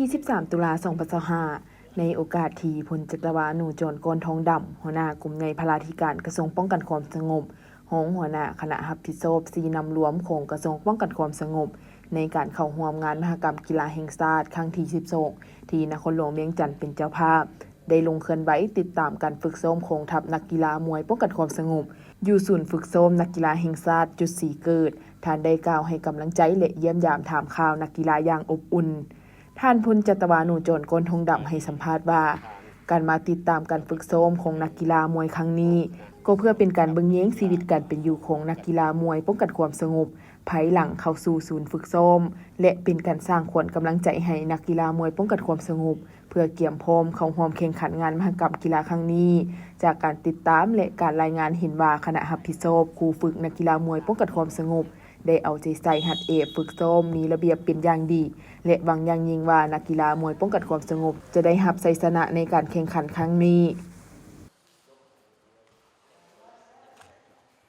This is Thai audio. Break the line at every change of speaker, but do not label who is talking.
ที่ 13 ตุลา2025ในโอกาสที่พลจักรวาลหนูโจรโกนทองดำหัวหน้ากลุ่มในพลาธิการกระทรวงป้องกันความสงบหัวหน้าคณะรับผิดชอบ4นำรวมของกระทรวงป้องกันความสงบในการเข้าร่วมงานมหกรรมกีฬาแห่งชาติครั้งที่12ที่นครหลวงเวียงจันทน์เป็นเจ้าภาพได้ลงเคลื่อนไหวติดตามการฝึกซ้อมของทัพนักกีฬามวยป้องกันความสงบอยู่ศูนย์ฝึกซ้อมนักกีฬาแห่งชาติจุดสีเกิดท่านได้กล่าวให้กำลังใจและเยี่ยมยามถามข่าวนักกีฬาอย่างอบอุ่นท่านพลจัตวานุโจรโกนทองดำให้สัมภาษณ์ว่าการมาติดตามการฝึกซ้อมของนักกีฬามวยครั้งนี้ก็เพื่อเป็นการเบิ่งแย้งชีวิตการเป็นอยู่ของนักกีฬามวยป้องกันความสงบภายหลังเข้าสู่ศูนย์ฝึกซ้อมและเป็นการสร้างขวัญกำลังใจให้นักกีฬามวยป้องกันความสงบเพื่อเกี่ยมพร้อมเข้าร่วมแข่งขันงานมหกรรมกีฬาครั้งนี้จากการติดตามและการรายงานเห็นว่าคณะรับผิดชอบครูฝึกนักกีฬามวยป้องกันความสงบได้เอาใจใส่หัดฝึกซ้อมมีระเบียบเป็นอย่างดีและหวังอย่างยิ่งว่านักกีฬามวยป้องกันความสงบจะได้รับชัยชนะในการแข่งขันครั้งนี้